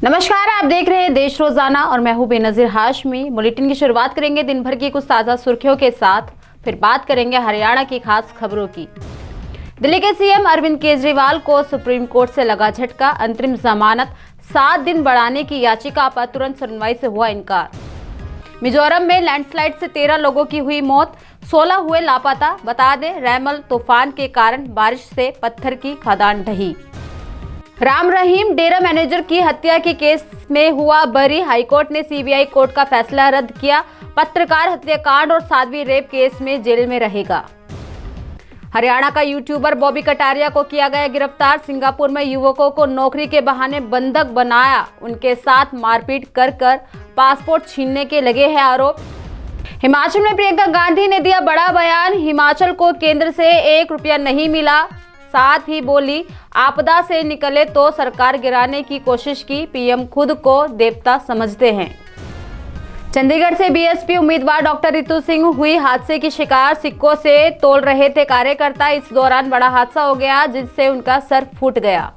नमस्कार, आप देख रहे हैं देश रोजाना और मैं हूं बेनजीर हाशमी। बुलेटिन की शुरुआत करेंगे दिन भर की कुछ ताज़ा सुर्खियों के साथ, फिर बात करेंगे हरियाणा की खास खबरों की। दिल्ली के सीएम अरविंद केजरीवाल को सुप्रीम कोर्ट से लगा झटका। अंतरिम जमानत 7 दिन बढ़ाने की याचिका पर तुरंत सुनवाई से हुआ इनकार। मिजोरम में लैंडस्लाइड से 13 लोगों की हुई मौत, 16 हुए लापता। बता दें, रैमल तूफान के कारण बारिश से पत्थर की खदान ढही। राम रहीम डेरा मैनेजर की हत्या के केस में हुआ बरी। हाईकोर्ट ने सीबीआई कोर्ट का फैसला रद्द किया। पत्रकार हत्याकांड और साध्वी रेप केस में जेल में रहेगा। हरियाणा का यूट्यूबर बॉबी कटारिया को किया गया गिरफ्तार। सिंगापुर में युवकों को नौकरी के बहाने बंधक बनाया, उनके साथ मारपीट कर पासपोर्ट छीनने के लगे हैं आरोप। हिमाचल में प्रियंका गांधी ने दिया बड़ा बयान। हिमाचल को केंद्र से 1 रुपया नहीं मिला, साथ ही बोली आपदा से निकले तो सरकार गिराने की कोशिश की। पीएम खुद को देवता समझते हैं। चंडीगढ़ से बीएसपी उम्मीदवार डॉक्टर रितु सिंह हुई हादसे की शिकार। सिक्कों से तोल रहे थे कार्यकर्ता, इस दौरान बड़ा हादसा हो गया जिससे उनका सर फूट गया।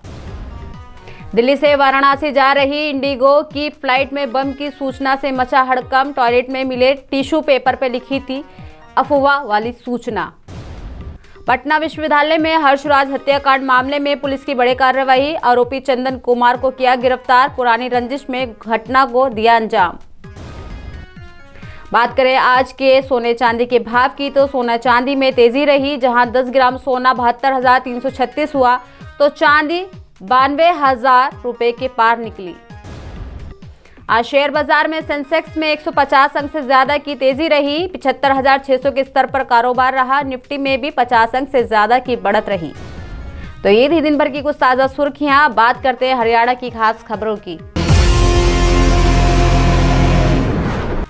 दिल्ली से वाराणसी जा रही इंडिगो की फ्लाइट में बम की सूचना से मचा हड़कंप। टॉयलेट में मिले टिश्यू पेपर पर लिखी थी अफवाह वाली सूचना। पटना विश्वविद्यालय में हर्षराज हत्याकांड मामले में पुलिस की बड़ी कार्रवाई। आरोपी चंदन कुमार को किया गिरफ्तार। पुरानी रंजिश में घटना को दिया अंजाम। बात करें आज के सोने चांदी के भाव की, तो सोना चांदी में तेजी रही। जहां 10 ग्राम सोना 72,336 हुआ तो चांदी 92,000 रुपए के पार निकली। आज शेयर बाजार में सेंसेक्स में 150 अंक से ज्यादा की तेजी रही। 75,600 के स्तर पर कारोबार रहा। निफ्टी में भी 50 अंक से ज्यादा की बढ़त रही। तो ये थी दिन भर की कुछ ताजा सुर्खियां। बात करते हैं हरियाणा की खास खबरों की।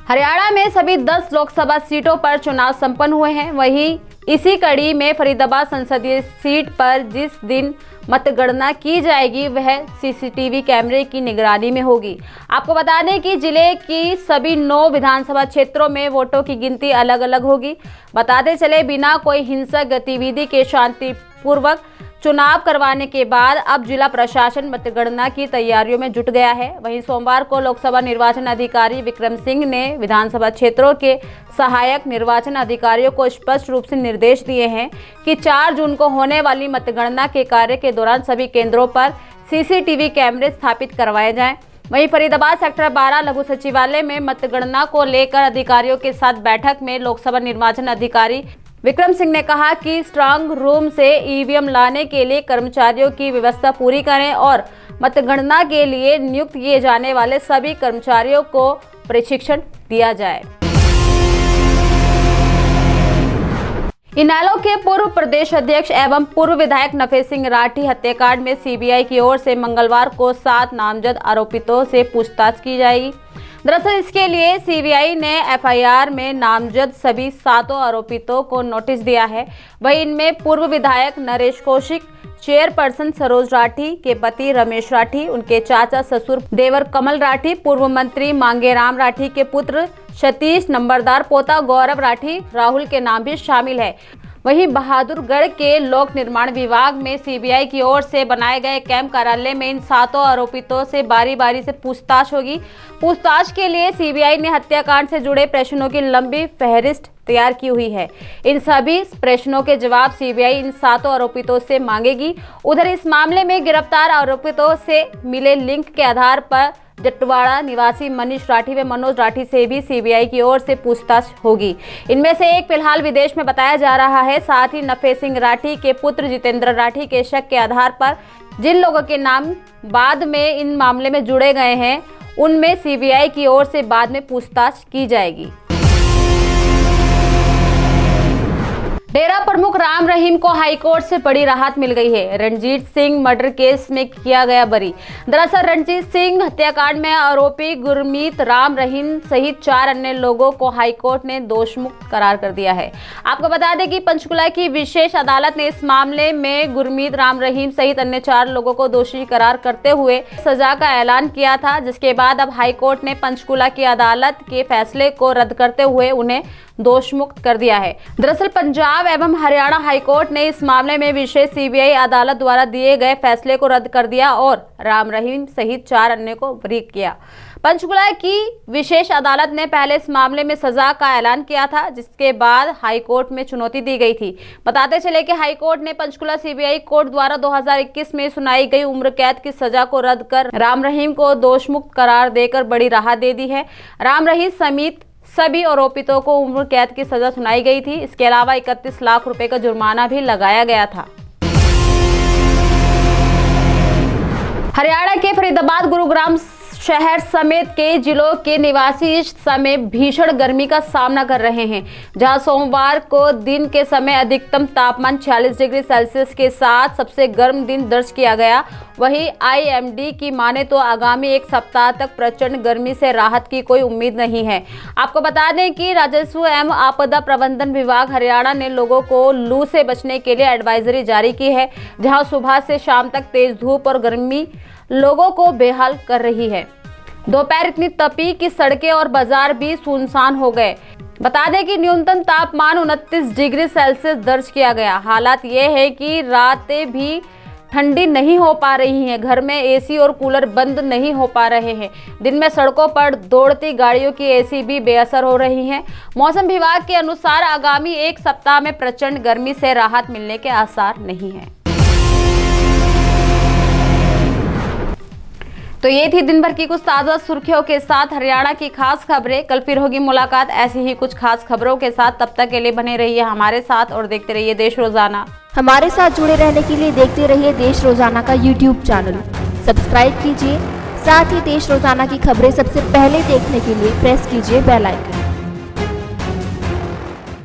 हरियाणा में सभी 10 लोकसभा सीटों पर चुनाव संपन्न हुए हैं। वहीं इसी कड़ी में फरीदाबाद संसदीय सीट पर जिस दिन मतगणना की जाएगी वह सीसीटीवी कैमरे की निगरानी में होगी। आपको बता दें कि जिले की सभी 9 विधानसभा क्षेत्रों में वोटों की गिनती अलग अलग होगी। बताते चले, बिना कोई हिंसक गतिविधि के शांतिपूर्वक चुनाव करवाने के बाद अब जिला प्रशासन मतगणना की तैयारियों में जुट गया है। वहीं सोमवार को लोकसभा निर्वाचन अधिकारी विक्रम सिंह ने विधानसभा क्षेत्रों के सहायक निर्वाचन अधिकारियों को स्पष्ट रूप से निर्देश दिए हैं कि 4 जून को होने वाली मतगणना के कार्य के दौरान सभी केंद्रों पर सीसीटीवी कैमरे स्थापित करवाए जाएं। वहीं फरीदाबाद सेक्टर 12 लघु सचिवालय में मतगणना को लेकर अधिकारियों के साथ बैठक में लोकसभा निर्वाचन अधिकारी विक्रम सिंह ने कहा कि स्ट्रांग रूम से ईवीएम लाने के लिए कर्मचारियों की व्यवस्था पूरी करें और मतगणना के लिए नियुक्त किए जाने वाले सभी कर्मचारियों को प्रशिक्षण दिया जाए। इनेलो के पूर्व प्रदेश अध्यक्ष एवं पूर्व विधायक नफे सिंह राठी हत्याकांड में सीबीआई की ओर से मंगलवार को 7 नामजद आरोपितों से पूछताछ की जाएगी। दरअसल इसके लिए सीबीआई ने एफआईआर में नामजद सभी 7 आरोपितों को नोटिस दिया है। वहीं इनमें पूर्व विधायक नरेश कौशिक, चेयरपर्सन सरोज राठी के पति रमेश राठी, उनके चाचा ससुर देवर कमल राठी, पूर्व मंत्री मांगेराम राठी के पुत्र सतीश, नंबरदार पोता गौरव राठी, राहुल के नाम भी शामिल है। वहीं बहादुरगढ़ के लोक निर्माण विभाग में सीबीआई की ओर से बनाए गए कैंप कार्यालय में इन 7 आरोपितों से बारी बारी से पूछताछ होगी। पूछताछ के लिए सीबीआई ने हत्याकांड से जुड़े प्रश्नों की लंबी फहरिस्त तैयार की हुई है। इन सभी प्रश्नों के जवाब सीबीआई इन 7 आरोपितों से मांगेगी। उधर इस मामले में गिरफ्तार आरोपितों से मिले लिंक के आधार पर जटवाड़ा निवासी मनीष राठी व मनोज राठी से भी सीबीआई की ओर से पूछताछ होगी। इनमें से एक फिलहाल विदेश में बताया जा रहा है। साथ ही नफे सिंह राठी के पुत्र जितेंद्र राठी के शक के आधार पर जिन लोगों के नाम बाद में इन मामले में जुड़े गए हैं उनमें सीबीआई की ओर से बाद में पूछताछ की जाएगी। डेरा प्रमुख राम रहीम को हाईकोर्ट से बड़ी राहत मिल गई है। रणजीत सिंह मर्डर केस में किया गया बरी। दरअसल रणजीत सिंह हत्याकांड में आरोपी गुरमीत राम रहीम सहित 4 अन्य लोगों को हाईकोर्ट ने दोषमुक्त करार कर दिया है। आपको बता दें कि पंचकुला की विशेष अदालत ने इस मामले में गुरमीत राम रहीम सहित अन्य 4 लोगों को दोषी करार करते हुए सजा का ऐलान किया था, जिसके बाद अब हाईकोर्ट ने पंचकुला की अदालत के फैसले को रद्द करते हुए उन्हें दोषमुक्त कर दिया है। दरअसल पंजाब एवं हरियाणा हाईकोर्ट ने इस मामले में विशेष सीबीआई अदालत द्वारा दिए गए फैसले को रद्द कर दिया और राम रहीम सहित 4 अन्य को बरी किया। पंचकुला की विशेष अदालत ने पहले इस मामले में सजा का ऐलान किया था, जिसके बाद हाईकोर्ट में चुनौती दी गई थी। बताते चले कि हाईकोर्ट ने पंचकुला सीबीआई कोर्ट द्वारा 2021 में सुनाई गई उम्र कैद की सजा को रद्द कर राम रहीम को दोषमुक्त करार देकर बड़ी राहत दे दी है। राम रहीम समेत सभी आरोपितों को उम्र कैद की सजा सुनाई गई थी। इसके अलावा 31 लाख रुपए का जुर्माना भी लगाया गया था। हरियाणा के फरीदाबाद, गुरुग्राम शहर समेत कई जिलों के निवासी इस समय भीषण गर्मी का सामना कर रहे हैं, जहां सोमवार को दिन के समय अधिकतम तापमान 46 डिग्री सेल्सियस के साथ सबसे गर्म दिन दर्ज किया गया। वहीं आईएमडी की माने तो आगामी एक सप्ताह तक प्रचंड गर्मी से राहत की कोई उम्मीद नहीं है। आपको बता दें कि राजस्व एवं आपदा प्रबंधन विभाग हरियाणा ने लोगों को लू से बचने के लिए एडवाइजरी जारी की है, जहां सुबह से शाम तक तेज धूप और गर्मी लोगों को बेहाल कर रही है। दोपहर इतनी तपी कि सड़कें और बाजार भी सुनसान हो गए। बता दें कि न्यूनतम तापमान 29 डिग्री सेल्सियस दर्ज किया गया। हालात ये है कि रातें भी ठंडी नहीं हो पा रही हैं, घर में एसी और कूलर बंद नहीं हो पा रहे हैं। दिन में सड़कों पर दौड़ती गाड़ियों की एसी भी बेअसर हो रही हैं। मौसम विभाग के अनुसार आगामी एक सप्ताह में प्रचंड गर्मी से राहत मिलने के आसार नहीं हैं। तो ये थी दिन भर की कुछ ताज़ा सुर्खियों के साथ हरियाणा की खास खबरें। कल फिर होगी मुलाकात ऐसी ही कुछ खास खबरों के साथ। तब तक के लिए बने रहिए हमारे साथ और देखते रहिए देश रोजाना। हमारे साथ जुड़े रहने के लिए देखते रहिए देश रोजाना का यूट्यूब चैनल सब्सक्राइब कीजिए। साथ ही देश रोजाना की खबरें सबसे पहले देखने के लिए प्रेस कीजिए बेल आइकन।